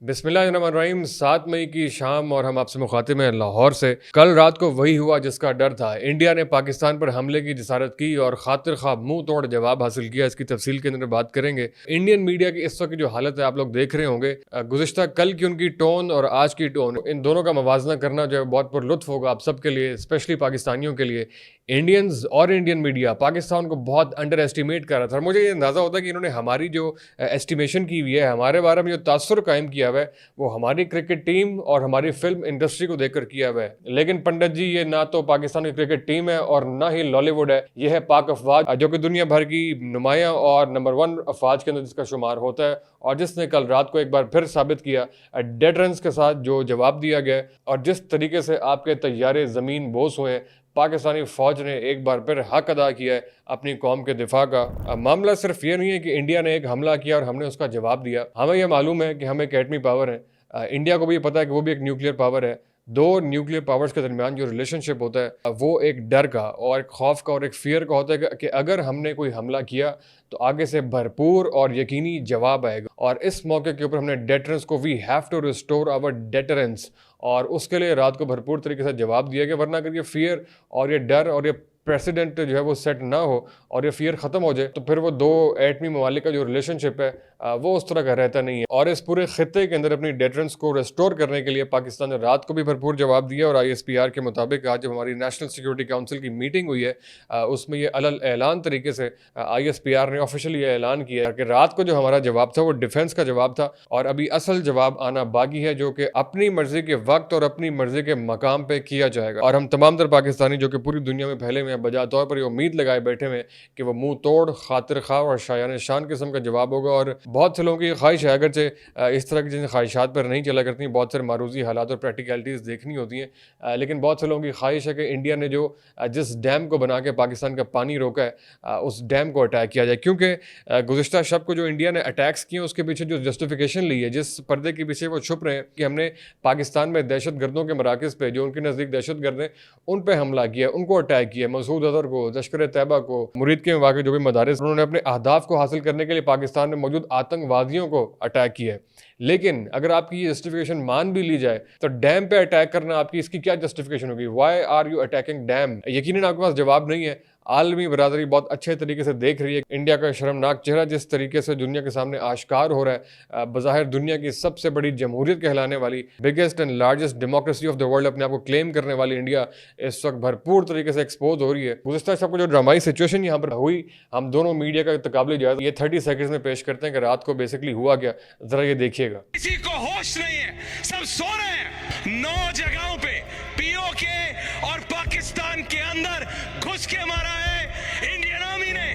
बिस्मिल्लाहिर्रहमानिर्रहीम। 7 मई की शाम और हम आपसे मुखातिब हैं लाहौर से। कल रात को वही हुआ जिसका डर था। इंडिया ने पाकिस्तान पर हमले की जसारत की और खातिर ख्वाह मुंह तोड़ जवाब हासिल किया। इसकी तफसील के अंदर बात करेंगे। इंडियन मीडिया की इस वक्त की जो हालत है आप लोग देख रहे होंगे। गुज़िश्ता कल की उनकी टोन और आज की टोन, इन दोनों का मवाजना करना जो है बहुत पुरलुत्फ होगा आप सबके लिए, स्पेशली पाकिस्तानियों के लिए। इंडियंस और इंडियन मीडिया पाकिस्तान को बहुत अंडर एस्टिमेट कर रहा था। मुझे ये अंदाज़ा होता है कि इन्होंने हमारी जो एस्टिमेशन की हुई है, हमारे बारे में जो तासुर कायम किया हुआ है, वो हमारी क्रिकेट टीम और हमारी फिल्म इंडस्ट्री को देखकर किया हुआ है। लेकिन पंडित जी, ये ना तो पाकिस्तान की क्रिकेट टीम है और ना ही लॉलीवुड है। ये है पाक अफवाज, जो कि दुनिया भर की नुमायां और नंबर 1 अफवाज के अंदर जिसका शुमार होता है, और जिसने कल रात को एक बार फिर साबित किया डेड रन्स के साथ जो जवाब दिया गया और जिस तरीके से आपके तैयारे ज़मीन बोस हुए। पाकिस्तानी फ़ौज ने एक बार फिर हक अदा किया है अपनी कौम के दिफा का। मामला सिर्फ ये नहीं है कि इंडिया ने एक हमला किया और हमने उसका जवाब दिया। हमें यह मालूम है कि हम एक एटमी पावर है। इंडिया को भी पता है कि वो भी एक न्यूक्लियर पावर है। दो न्यूक्लियर पावर्स के दरमियान जो रिलेशनशिप होता है वो एक डर का और एक खौफ का और एक फियर का होता है कि अगर हमने कोई हमला किया तो आगे से भरपूर और यकीनी जवाब आएगा। और इस मौके के ऊपर हमने डेटरेंस को, we have to restore our deterrence, और उसके लिए रात को भरपूर तरीके से जवाब दिया गया। वरना अगर ये फियर और ये डर और ये प्रेसिडेंट जो है वो सेट ना हो और ये फियर ख़त्म हो जाए तो फिर वो दो एटमी ममालिक का जो रिलेशनशिप है वो उस तरह का रहता नहीं है। और इस पूरे खित्ते के अंदर अपनी डेटरेंस को रेस्टोर करने के लिए पाकिस्तान ने रात को भी भरपूर जवाब दिया। और ISPR के मुताबिक आज जब हमारी नेशनल सिक्योरिटी काउंसिल की मीटिंग हुई है उसमें ये अलल ऐलान तरीके से ISPR ने ऑफिशियली ये ऐलान किया है कि रात को जो हमारा जवाब था वो डिफेंस का जवाब था और अभी असल जवाब आना बाकी है, जो कि अपनी मर्जी के वक्त और अपनी मर्जी के मकाम पर किया जाएगा। और हम तमाम तर पाकिस्तानी जो कि पूरी दुनिया में फैले हुए हैं, बजा तौर पर ये उम्मीद लगाए बैठे हुए कि वो मुंह तोड़, खातिर खा और शायान शान किस्म का जवाब होगा। और बहुत से लोगों की ख्वाहिश है, अगरचे इस तरह की जिन ख्वाहिशात पर नहीं चला करती, बहुत सारे मारूजी हालात और प्रैक्टिकलिटीज़ देखनी होती हैं, लेकिन बहुत से लोगों की ख्वाहिश है कि इंडिया ने जो जिस डैम को बना के पाकिस्तान का पानी रोका है उस डैम को अटैक किया जाए। क्योंकि गुज़िश्ता शब को जो इंडिया ने अटैक्स किए उसके पीछे जो जस्टिफिकेशन ली है, जिस पर्दे के पीछे वो छुप रहे हैं कि हमने पाकिस्तान में दहशत गर्दों के मराकज़ पे जो उनके नज़दीक दहशत गर्द हैं उन पर हमला किया, उनको अटैक किया, मसूद अजहर को, लश्कर तैयबा को, मुरीद के वाक़े जो भी मदारिस, उन्होंने अपने अहदाफ को हासिल करने के लिए पाकिस्तान में मौजूद आतंकवादियों को अटैक किया है। लेकिन अगर आपकी ये जस्टिफिकेशन मान भी ली जाए तो डैम पे अटैक करना आपकी इसकी क्या जस्टिफिकेशन होगी? Why are you attacking dam? यकीनन आपके पास जवाब नहीं है। आलमी बरादरी बहुत अच्छे तरीके से देख रही है इंडिया का शर्मनाक चेहरा जिस तरीके से दुनिया के सामने आश्कार हो रहा है। बज़ाहिर दुनिया की सबसे बड़ी जमहूरियत कहलाने वाली, biggest and largest democracy of the world अपने आप को क्लेम करने वाली इंडिया इस वक्त भरपूर तरीके से एक्सपोज हो रही है। गुज़िश्ता सबको जो ड्रामाई सिचुएशन यहाँ पर हुई, हम दोनों मीडिया का तकाबले जायज़ा ये 30 सेकंड्स में पेश करते हैं कि रात को बेसिकली हुआ क्या, जरा ये देखिएगा। किसी को होश नहीं है, सब सो रहे हैं। 9 जगहों पे POK और पाकिस्तान के अंदर घुस के मारा है इंडियन आर्मी ने।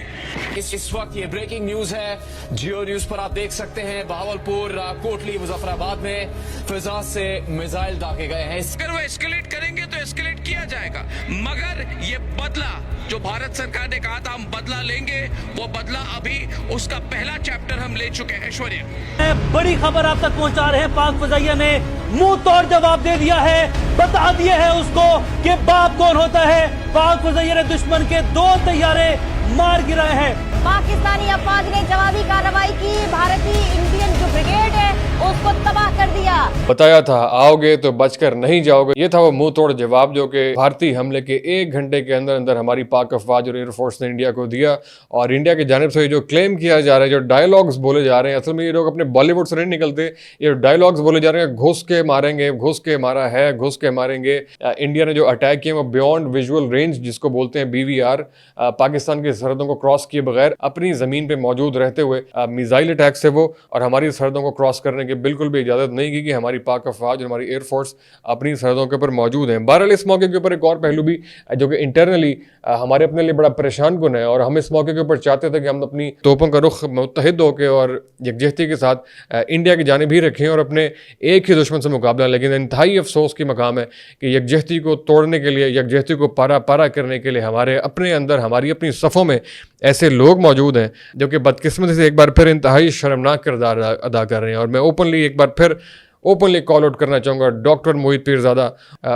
इस वक्त ये ब्रेकिंग न्यूज है, जियो न्यूज पर आप देख सकते हैं। बहावलपुर, कोटली, मुजफ्फराबाद में फिजा से मिसाइल दागे गए हैं। अगर वो एस्केलेट करेंगे तो एस्केलेट किया जाएगा, मगर ये बदला जो भारत सरकार ने कहा था हम बदला लेंगे, वो बदला अभी उसका पहला चैप्टर हम ले चुके हैं। ऐश्वर्या, बड़ी खबर आप तक पहुंचा रहे हैं। पाक फजाइया ने मुंह तोड़ जवाब दे दिया है, बता दिए है उसको कि बाप कौन होता है। पाक फजाइया ने दुश्मन के 2 तैयारे मार गिराए हैं। पाकिस्तानी अफवाज ने जवाबी कार्रवाई की, भारतीय इंडियन जो ब्रिगेड है उसको तबाह कर दिया। बताया था आओगे तो बचकर नहीं जाओगे। ये था वो मुंह तोड़ जवाब जो कि भारतीय हमले के 1 घंटे के अंदर अंदर हमारी पाक अफवाज और एयरफोर्स ने इंडिया को दिया। और इंडिया की जानिब से जो क्लेम किया जा रहा है, जो डायलॉग्स बोले जा रहे हैं, असल में ये लोग अपने बॉलीवुड से नहीं निकलते। ये डायलॉग्स बोले जा रहे हैं, घुस के मारेंगे, घुस के मारा है, घुस के मारेंगे। इंडिया ने जो अटैक किए वो बियॉन्ड विजुअल रेंज जिसको बोलते हैं BVR, पाकिस्तान की सरहदों को क्रॉस किए बगैर अपनी ज़मीन पे मौजूद रहते हुए मिसाइल अटैक से वो, और हमारी सरहदों को क्रॉस करने की बिल्कुल भी इजाज़त नहीं की कि हमारी पाक अफवाज और हमारी एयरफोर्स अपनी सरहदों के ऊपर मौजूद हैं। बहरहाल इस मौके के ऊपर एक और पहलू भी जो कि इंटरनली हमारे अपने लिए बड़ा परेशान कुन है, और हम इस मौके के ऊपर चाहते थे कि हम अपनी तोपों का रुख मुत्तहिद होकर और यकजहती के साथ इंडिया की जानिब ही रखें और अपने एक ही दुश्मन से मुकाबला। लेकिन इंतहाई अफसोस की मकाम है कि यकजहती को तोड़ने के लिए, यकजहती को पारा पारा करने के लिए हमारे अपने अंदर, हमारी अपनी सफ़ों में ऐसे लोग मौजूद हैं जो कि बदकिस्मती से एक बार फिर इंतहाई शर्मनाक किरदार अदा कर रहे हैं। और मैं ओपनली एक बार फिर ओपनली कॉल आउट करना चाहूँगा डॉक्टर मोहित पीरजादा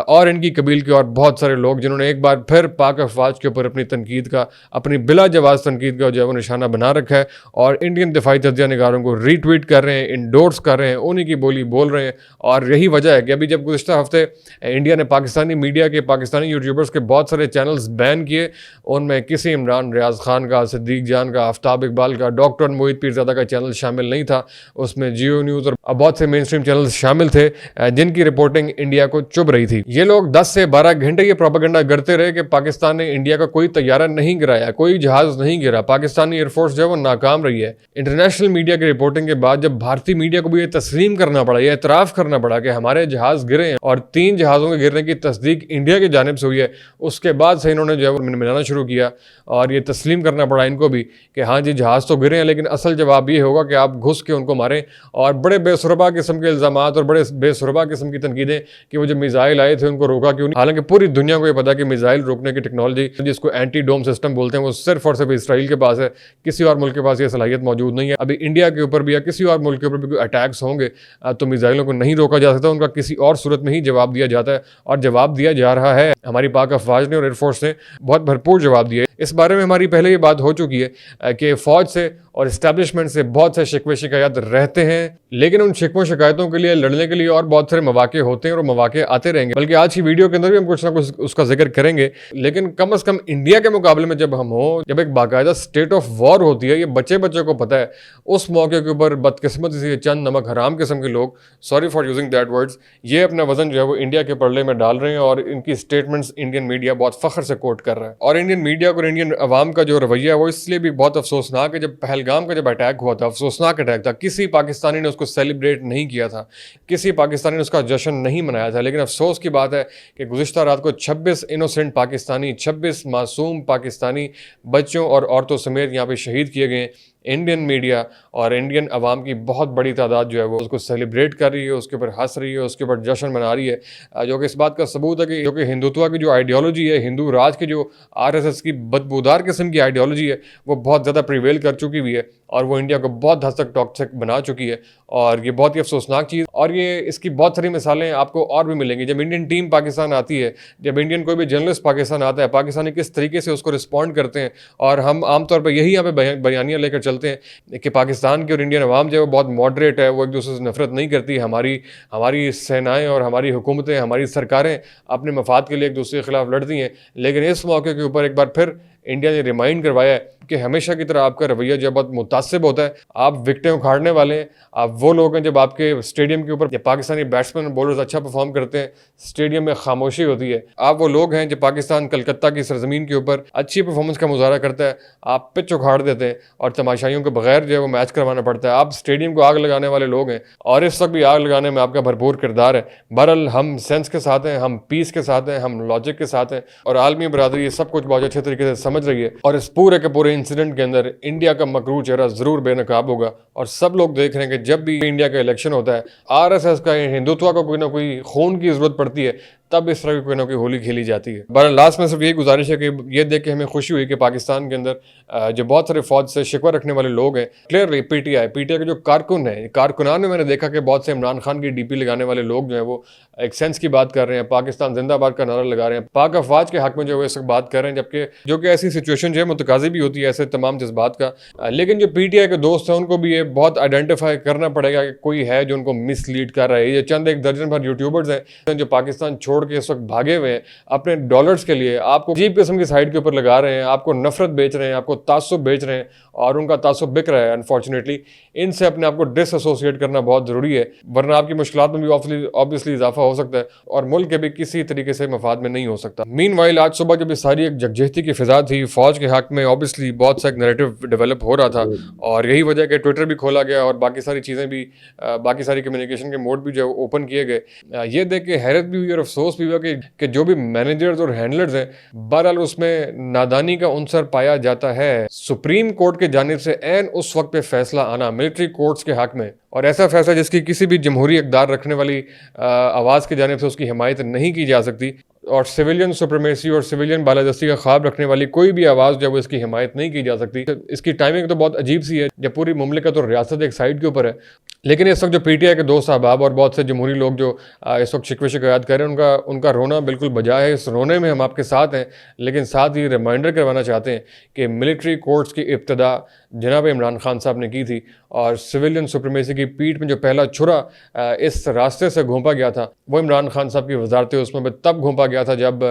और इनकी कबील के और बहुत सारे लोग जिन्होंने एक बार फिर पाक अफवाज के ऊपर अपनी तनकीद का, अपनी बिला जवाब तनकीद का जो है वो निशाना बना रखा है और इंडियन दिफाई तज्जिया निगारों को रीट्वीट कर रहे हैं, इंडोर्स कर रहे हैं, उन्हीं की बोली बोल रहे हैं। और यही वजह है कि अभी जब गुज़िश्ता हफ्ते इंडिया ने पाकिस्तानी मीडिया के, पाकिस्तानी यूट्यूबर्स के बहुत सारे चैनल्स बैन किए, उनमें किसी इमरान रियाज खान का, सिद्दीक जान का, आफ्ताब इकबाल का, डॉक्टर मोहित पीरजादा का चैनल शामिल नहीं था। उसमें जियो न्यूज़ और बहुत से मेन स्ट्रीम चैनल्स शामिल थे जिनकी रिपोर्टिंग इंडिया को चुभ रही थी। ये लोग 10 से 12 घंटे ये प्रोपेगेंडा करते रहे कि पाकिस्तान ने इंडिया का कोई तैयारा नहीं गिराया, कोई जहाज नहीं गिरा, पाकिस्तानी एयरफोर्स जो है वो नाकाम रही है। इंटरनेशनल मीडिया की रिपोर्टिंग के बाद जब भारतीय मीडिया को भी ये तस्लीम करना पड़ा, ये एतराफ़ करना पड़ा कि हमारे जहाज गिरे हैं और 3 जहाज़ों के गिरने की तस्दीक इंडिया की जानिब से हुई है, उसके बाद से इन्होंने जो है वो मिलाना शुरू किया और ये तस्लीम करना पड़ा इनको भी कि हाँ जी जहाज़ तो गिरे हैं, लेकिन असल जवाब ये होगा कि आप घुस के उनको मारें। और बड़े बेसुरबा किस्म के इल्ज़ामात और बड़े बेसुरबा किस्म की तनकीदें कि वो जब मिसाइल आए थे उनको रोका क्यों नहीं। हालांकि पूरी दुनिया को ये पता कि मिसाइल रोकने की टेक्नोलॉजी जिसको एंटी डोम सिस्टम बोलते हैं वो सिर्फ और सिर्फ इसराइल के पास है, किसी और मुल्क के पास ये सलाहियत मौजूद नहीं है। अभी इंडिया के ऊपर भी या किसी और मुल्क के ऊपर भी कोई अटैक्स होंगे तो मिसाइलों को नहीं रोका जा सकता, उनका किसी और सूरत में ही जवाब दिया जाता है और जवाब दिया जा रहा है। हमारी पाक अफवाज ने और एयरफोर्स ने बहुत भरपूर जवाब दिए। इस बारे में हमारी पहले ये बात हो चुकी है कि फ़ौज से और इस्टेब्लिशमेंट से बहुत से शिकवे शिकायत रहते हैं, लेकिन उन शिकवों शिकायतों के लिए लड़ने के लिए और बहुत सारे मौके होते हैं और मौके आते रहेंगे। बल्कि आज की वीडियो के अंदर भी हम कुछ ना कुछ उसका जिक्र करेंगे। लेकिन कम से कम इंडिया के मुकाबले में जब हम हो, जब एक बाकायदा स्टेट ऑफ वॉर होती है, ये बच्चे को पता है, उस मौके के ऊपर बदकिस्मती से चंद नमक हराम किस्म के लोग, sorry for using that words, ये अपना वजन जो है वो इंडिया के पल्ले में डाल रहे हैं और इनकी स्टेटमेंट्स इंडियन मीडिया बहुत फख्र से कोट कर रहा है। और इंडियन मीडिया को, इंडियन अवाम का जो रवैया है वो इसलिए भी बहुत अफसोसनाक है। जब पहलगाम का जब अटैक हुआ था, अफसोसनाक अटैक था, किसी पाकिस्तानी ने उसको सेलिब्रेट नहीं किया था, किसी पाकिस्तानी ने उसका जश्न नहीं मनाया था। लेकिन अफसोस की बात है कि गुज़िश्ता रात को 26 इनोसेंट पाकिस्तानी, 26 मासूम पाकिस्तानी बच्चों और औरतों समेत यहाँ पे शहीद किए गए। इंडियन मीडिया और इंडियन अवाम की बहुत बड़ी तादाद जो है वो उसको सेलिब्रेट कर रही है, उसके ऊपर हंस रही है, उसके ऊपर जश्न मना रही है, जो कि इस बात का सबूत है कि जो कि हिंदुत्व की जो आइडियोलॉजी है, हिंदू राज की जो आरएसएस की बदबूदार किस्म की आइडियोलॉजी है, वो बहुत ज़्यादा प्रिवेल कर चुकी हुई है और वो इंडिया को बहुत हद तक टॉक्सिक बना चुकी है। और ये बहुत ही अफसोसनाक चीज़, और ये इसकी बहुत सारी मिसालें आपको और भी मिलेंगी। जब इंडियन टीम पाकिस्तान आती है, जब इंडियन कोई भी जर्नलिस्ट पाकिस्तान आता है, पाकिस्तानी किस तरीके से उसको रिस्पॉन्ड करते हैं। और हम आमतौर पर यही यहाँ पे बयानियाँ लेकर चलते हैं कि पाकिस्तान की और इंडियन अवाम जो है वो बहुत मॉडरेट है, वो एक दूसरे से नफरत नहीं करती। हमारी सेनाएं और हमारी हुकूमतें, हमारी सरकारें अपने मफाद के लिए एक दूसरे के खिलाफ लड़ती हैं। लेकिन इस मौके के ऊपर एक बार फिर इंडिया ने रिमाइंड करवाया है कि हमेशा की तरह आपका रवैया जो बहुत मुतासिब होता है। आप विकेटें उखाड़ने वाले हैं, आप वो लोग हैं जब आपके स्टेडियम के ऊपर जब पाकिस्तानी बैट्समैन और बॉलर्स अच्छा परफॉर्म करते हैं, स्टेडियम में खामोशी होती है। आप वो लोग हैं जब पाकिस्तान कलकत्ता की सरजमीन के ऊपर अच्छी परफॉर्मेंस का मुजाहरा करता है, आप पिच उखाड़ देते हैं और तमाशाइयों के बगैर जो है वो मैच करवाना पड़ता है। आप स्टेडियम को आग लगाने वाले लोग हैं और इस वक्त भी आग लगाने में आपका भरपूर किरदार है। बहरहाल हम सेंस के साथ हैं, हम पीस के साथ हैं, हम लॉजिक के साथ हैं और आलमी बरादरी ये सब कुछ बहुत अच्छे तरीके से समझ रही है। और इस पूरे के पूरे इंसिडेंट के अंदर इंडिया का मकरूर चेहरा जरूर बेनकाब होगा और सब लोग देख रहे हैं कि जब भी इंडिया का इलेक्शन होता है, आरएसएस का, हिंदुत्व का कोई ना कोई खून की जरूरत पड़ती है, तब इस तरह की कोई ना कोई होली खेली जाती है। बहरहाल लास्ट में सिर्फ यही गुजारिश है कि ये देख के हमें खुशी हुई कि पाकिस्तान के अंदर जो बहुत सारे फौज से शिकवा रखने वाले लोग हैं, क्लियरली पीटीआई के जो कारकुन हैं, कारकुनान में मैंने देखा कि बहुत से इमरान खान की डीपी लगाने वाले लोग जो हैं वो एक सेंस की बात कर रहे हैं, पाकिस्तान जिंदाबाद का नारा लगा रहे हैं, पाक अफवाज के हक में जो है इस वक्त बात कर रहे हैं, जबकि जो कि ऐसी सिचुएशन जो है मुतकाज़ी भी होती है ऐसे तमाम जज्बात का। लेकिन जो पीटीआई के दोस्त हैं उनको भी ये बहुत आइडेंटिफाई करना पड़ेगा कि कोई है जो उनको मिसलीड कर रहा है। ये चंद एक दर्जन भर यूट्यूबर्स हैं जो पाकिस्तान छोड़ के इस वक्त भागे हुए हैं अपने डॉलर्स के लिए, आपको अजीब किस्म की साइड के ऊपर लगा रहे हैं, आपको नफरत बेच रहे हैं, आपको तासुब बेच रहे हैं और उनका तासुब बिक रहा है। अनफॉर्चुनेटली इनसे अपने आप को डिसएसोसिएट करना बहुत ज़रूरी है, वरना आपकी मुश्किलात में भी ऑब्वियसली इजाफा हो सकता है और मुल्क के भी किसी तरीके से मफाद में नहीं हो सकता। मीनवाइल आज सुबह जब ये सारी एक जगजहती की फिजा थी, फौज के हक में ऑब्वियसली बहुत सा एक नैरेटिव डेवलप हो रहा था और यही वजह कि ट्विटर भी खोला गया और बाकी सारी चीज़ें भी, बाकी सारी कम्युनिकेशन के मोड भी जो ओपन किए गए। ये देख के हैरत भी हुई और अफसोस भी हुआ कि जो भी मैनेजर्स और हैंडलर्स हैं, बहरहाल उसमें नादानी का उनसर पाया जाता है। सुप्रीम कोर्ट के जानिब से ऐन उस वक्त पे फैसला आना मिलिट्री कोर्ट्स के हक में, और ऐसा फैसला जिसकी किसी भी जमहूरी इक़्तिदार रखने वाली आवाज़ की जानिब से उसकी हिमायत नहीं की जा सकती, और सिविलियन सुप्रीमेसी और सिविलियन बालादस्ती का ख्वाब रखने वाली कोई भी आवाज़ जो है वो इसकी हिमायत नहीं की जा सकती। इसकी टाइमिंग तो बहुत अजीब सी है जब पूरी मुमलिकत और रियासत एक साइड के ऊपर है। लेकिन इस वक्त जो पीटीआई के दोस्त अहबाब और बहुत से जमहूरी लोग जो इस वक्त शिकवे शिकायत कर रहे हैं, उनका रोना बिल्कुल बजाय है। इस रोने में हम आपके साथ हैं, लेकिन साथ ही रिमाइंडर करवाना चाहते हैं कि मिलिट्री कोर्ट्स की इब्तदा जनाब इमरान खान साहब ने की थी और सिविलियन सुप्रीमेसी की पीठ में जो पहला छुरा इस रास्ते से घोंपा गया था वो इमरान खान साहब की वजारत उसमें तब घोंपा गया था जब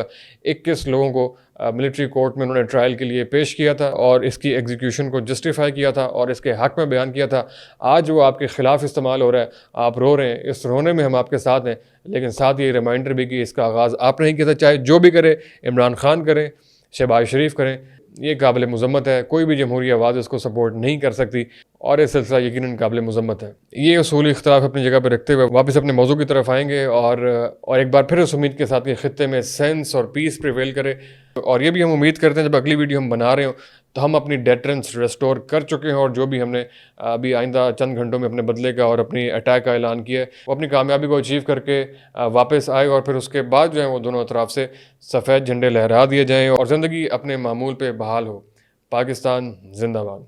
21 लोगों को मिलिट्री कोर्ट में उन्होंने ट्रायल के लिए पेश किया था और इसकी एग्जीक्यूशन को जस्टिफाई किया था और इसके हक़ में बयान किया था। आज वो आपके ख़िलाफ़ इस्तेमाल हो रहा है, आप रो रहे हैं। इस रोने में हम आपके साथ हैं, लेकिन साथ ये रिमाइंडर भी कि इसका आगाज़ आप नहीं किया था। चाहे जो भी करे, इमरान खान करें, शहबाज शरीफ करें, ये काबिल मुज़म्मत है। कोई भी जमहूरी आवाज़ इसको सपोर्ट नहीं कर सकती और ये सिलसिला यकीनन काबिल मुज़म्मत है। ये उसूली इख्तिलाफ अपनी जगह पर रखते हुए वापस अपने मौजू की तरफ आएंगे और एक बार फिर इस उम्मीद के साथ कि खित्ते में सेंस और पीस प्रिवेल करे। और ये भी हम उम्मीद करते हैं जब अगली वीडियो हम बना रहे हो तो हम अपनी डेटरेंस रेस्टोर कर चुके हैं और जो भी हमने अभी आइंदा चंद घंटों में अपने बदले का और अपनी अटैक का ऐलान किया है वो अपनी कामयाबी को अचीव करके वापस आए और फिर उसके बाद जो है वो दोनों तरफ से सफ़ेद झंडे लहरा दिए जाएँ और ज़िंदगी अपने मामूल पे बहाल हो। पाकिस्तान जिंदाबाद।